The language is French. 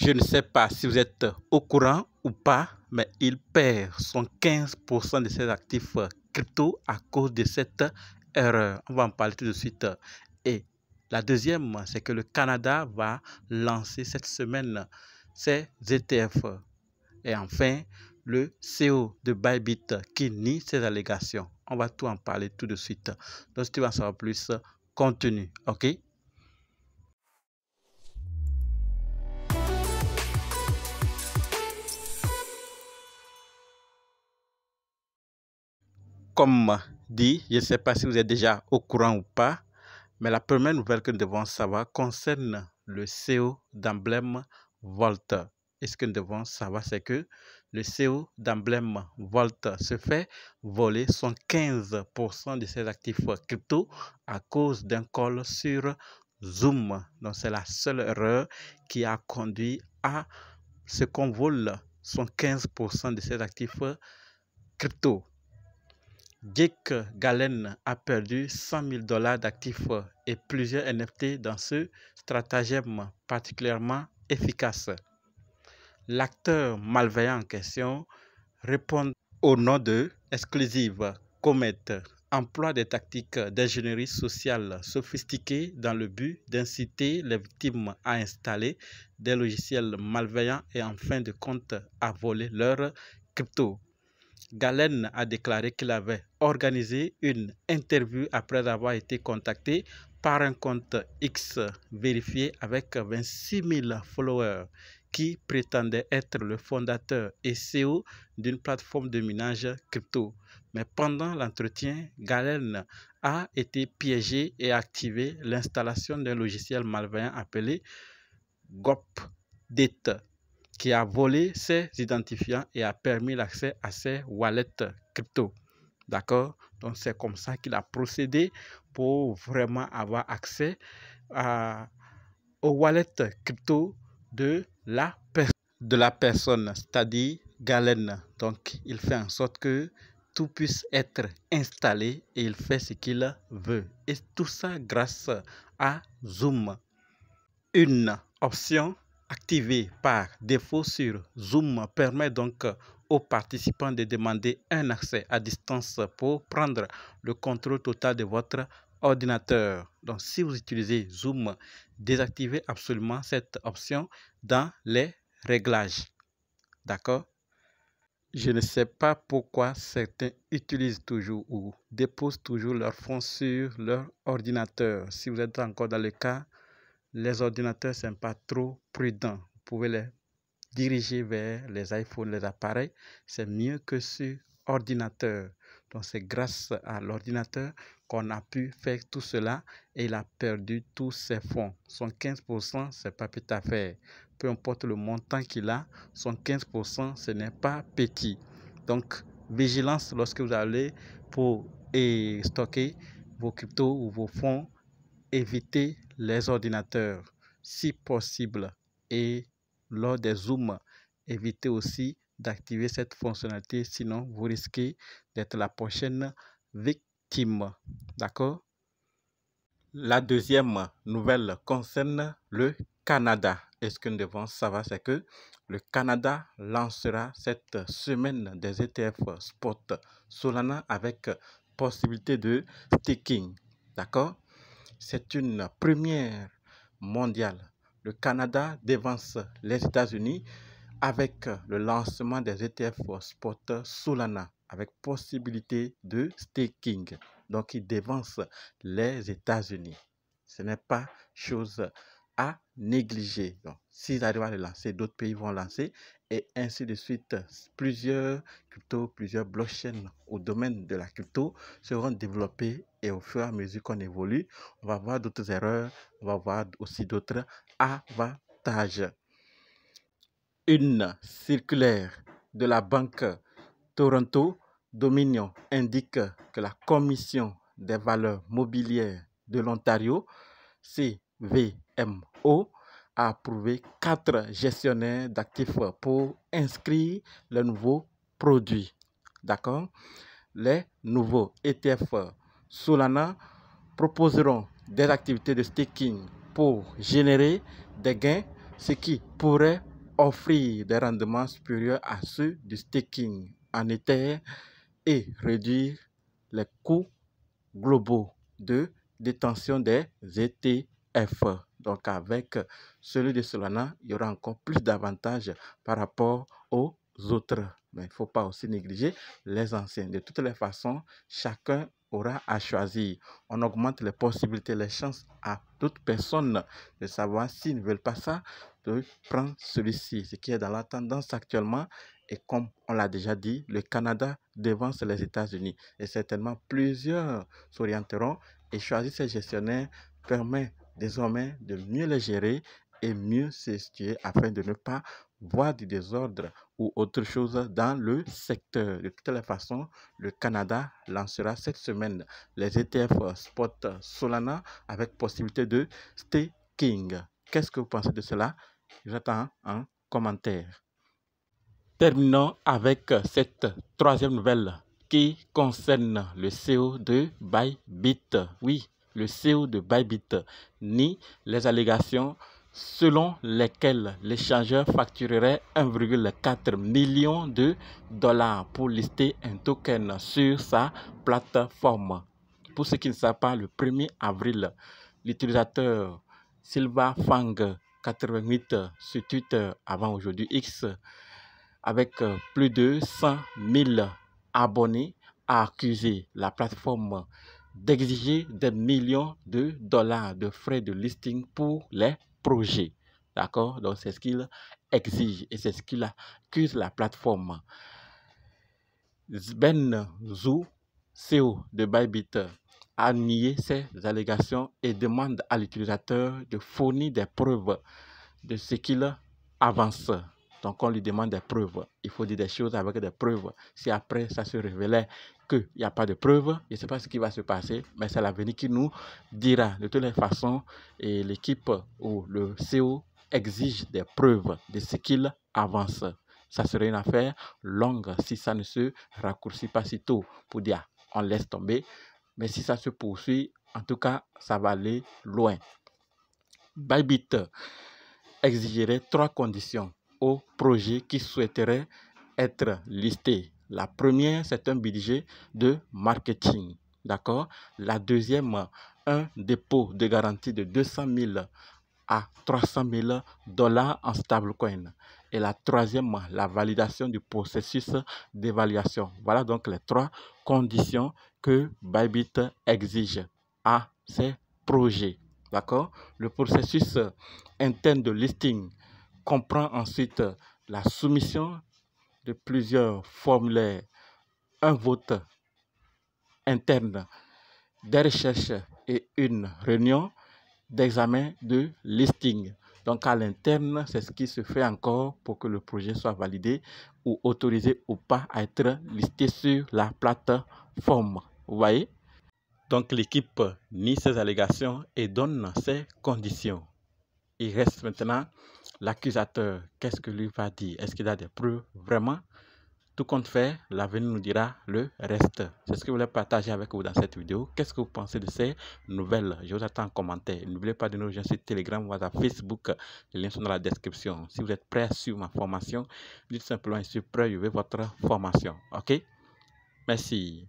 Je ne sais pas si vous êtes au courant ou pas, mais il perd son 15% de ses actifs crypto à cause de cette erreur. On va en parler tout de suite. Et la deuxième, c'est que le Canada va lancer cette semaine ses ETF. Et enfin, le CEO de Bybit qui nie ces allégations. On va tout en parler tout de suite. Donc, si tu veux en savoir plus, continue, ok? Comme dit, je ne sais pas si vous êtes déjà au courant ou pas, mais la première nouvelle que nous devons savoir concerne le CEO d'Emblem Volt. Et ce que nous devons savoir, c'est que le CEO d'Emblem Volt se fait voler son 15% de ses actifs crypto à cause d'un call sur Zoom. Donc, c'est la seule erreur qui a conduit à ce qu'on vole son 15% de ses actifs crypto. Jake Galen a perdu 100 000 $ d'actifs et plusieurs NFT dans ce stratagème particulièrement efficace. L'acteur malveillant en question répond au nom de Exclusive Comet, emploie des tactiques d'ingénierie sociale sophistiquées dans le but d'inciter les victimes à installer des logiciels malveillants et en fin de compte à voler leurs crypto. Galen a déclaré qu'il avait organisé une interview après avoir été contacté par un compte X vérifié avec 26 000 followers qui prétendait être le fondateur et CEO d'une plateforme de minage crypto. Mais pendant l'entretien, Galen a été piégé et a activé l'installation d'un logiciel malveillant appelé GopDate, qui a volé ses identifiants et a permis l'accès à ses wallets crypto. D'accord? Donc, c'est comme ça qu'il a procédé pour vraiment avoir accès aux wallets crypto de la personne, c'est-à-dire Galen. Donc, il fait en sorte que tout puisse être installé et il fait ce qu'il veut. Et tout ça grâce à Zoom. Une option activée par défaut sur Zoom permet donc aux participants de demander un accès à distance pour prendre le contrôle total de votre ordinateur. Donc, si vous utilisez Zoom, désactivez absolument cette option dans les réglages. D'accord? Je ne sais pas pourquoi certains utilisent toujours ou déposent toujours leurs fonds sur leur ordinateur. Si vous êtes encore dans le cas, les ordinateurs ne sont pas trop prudents. Vous pouvez les diriger vers les iPhones, les appareils. C'est mieux que sur ordinateur. Donc, c'est grâce à l'ordinateur qu'on a pu faire tout cela et il a perdu tous ses fonds. Son 15%, ce n'est pas petite affaire. Peu importe le montant qu'il a, son 15%, ce n'est pas petit. Donc, vigilance lorsque vous allez pour stocker vos cryptos ou vos fonds. Évitez les ordinateurs si possible et lors des zooms, évitez aussi d'activer cette fonctionnalité, sinon vous risquez d'être la prochaine victime. D'accord? La deuxième nouvelle concerne le Canada. Et ce que nous devons savoir, c'est que le Canada lancera cette semaine des ETF spot Solana avec possibilité de staking. D'accord? C'est une première mondiale. Le Canada devance les États-Unis avec le lancement des ETF spot Solana avec possibilité de staking. Donc, il devance les États-Unis. Ce n'est pas chose à négliger. Donc, s'ils arrivent à le lancer, d'autres pays vont lancer et ainsi de suite. Plusieurs cryptos, plusieurs blockchains au domaine de la crypto seront développés et au fur et à mesure qu'on évolue, on va voir d'autres erreurs, on va voir aussi d'autres avantages. Une circulaire de la banque Toronto Dominion indique que la Commission des valeurs mobilières de l'Ontario, CVMO, a approuvé 4 gestionnaires d'actifs pour inscrire les nouveaux produits. D'accord? Les nouveaux ETF Solana proposeront des activités de staking pour générer des gains, ce qui pourrait offrir des rendements supérieurs à ceux du staking en Ether et réduire les coûts globaux de détention des ETF. Donc avec celui de Solana, il y aura encore plus d'avantages par rapport aux autres. Mais il ne faut pas aussi négliger les anciens. De toutes les façons, chacun aura à choisir. On augmente les possibilités, les chances à toute personne de savoir s'ils ne veulent pas ça, de prendre celui-ci. Ce qui est dans la tendance actuellement. Et comme on l'a déjà dit, le Canada devance les États-Unis. Et certainement, plusieurs s'orienteront et choisir ces gestionnaires permet désormais de mieux les gérer et mieux se situer afin de ne pas voir du désordre ou autre chose dans le secteur. De toutes les façons, le Canada lancera cette semaine les ETF Spot Solana avec possibilité de staking. Qu'est-ce que vous pensez de cela? J'attends un commentaire. Terminons avec cette troisième nouvelle qui concerne le CEO de Bybit. Oui, le CEO de Bybit nie les allégations selon lesquelles l'échangeur facturerait 1,4 million de dollars pour lister un token sur sa plateforme. Pour ceux qui ne savent pas, le 1er avril, l'utilisateur Silva Fang 88 sur Twitter, avant aujourd'hui X, avec plus de 100 000 abonnés, a accusé la plateforme d'exiger des millions de dollars de frais de listing pour les projets. D'accord? Donc, c'est ce qu'il exige et c'est ce qu'il accuse la plateforme. Ben Zhu, CEO de Bybit, a nié ces allégations et demande à l'utilisateur de fournir des preuves de ce qu'il avance. Donc, on lui demande des preuves. Il faut dire des choses avec des preuves. Si après, ça se révélait qu'il n'y a pas de preuves, je ne sais pas ce qui va se passer, mais c'est l'avenir qui nous dira. De toutes les façons, et l'équipe ou le CEO exige des preuves de ce qu'il avance. Ça serait une affaire longue si ça ne se raccourcit pas si tôt pour dire on laisse tomber. Mais si ça se poursuit, en tout cas, ça va aller loin. Bybit exigerait 3 conditions aux projets qui souhaiteraient être listés. La première, c'est un budget de marketing. D'accord? La deuxième, un dépôt de garantie de 200 000 à 300 000 dollars en stablecoin. Et la troisième, la validation du processus d'évaluation. Voilà donc les 3 conditions que Bybit exige à ces projets. D'accord? Le processus interne de listing comprend ensuite la soumission de plusieurs formulaires, un vote interne, des recherches et une réunion d'examen de listing. Donc à l'interne, c'est ce qui se fait encore pour que le projet soit validé ou autorisé ou pas à être listé sur la plateforme. Vous voyez? Donc l'équipe nie ces allégations et donne ses conditions. Il reste maintenant l'accusateur. Qu'est-ce que lui va dire? Est-ce qu'il a des preuves? Vraiment, tout compte fait, l'avenir nous dira le reste. C'est ce que je voulais partager avec vous dans cette vidéo. Qu'est-ce que vous pensez de ces nouvelles? Je vous attends en commentaire. N'oubliez pas de nous rejoindre sur Telegram, WhatsApp, Facebook. Les liens sont dans la description. Si vous êtes prêt à suivre ma formation, dites simplement je suis prêt, je veux votre formation. OK? Merci.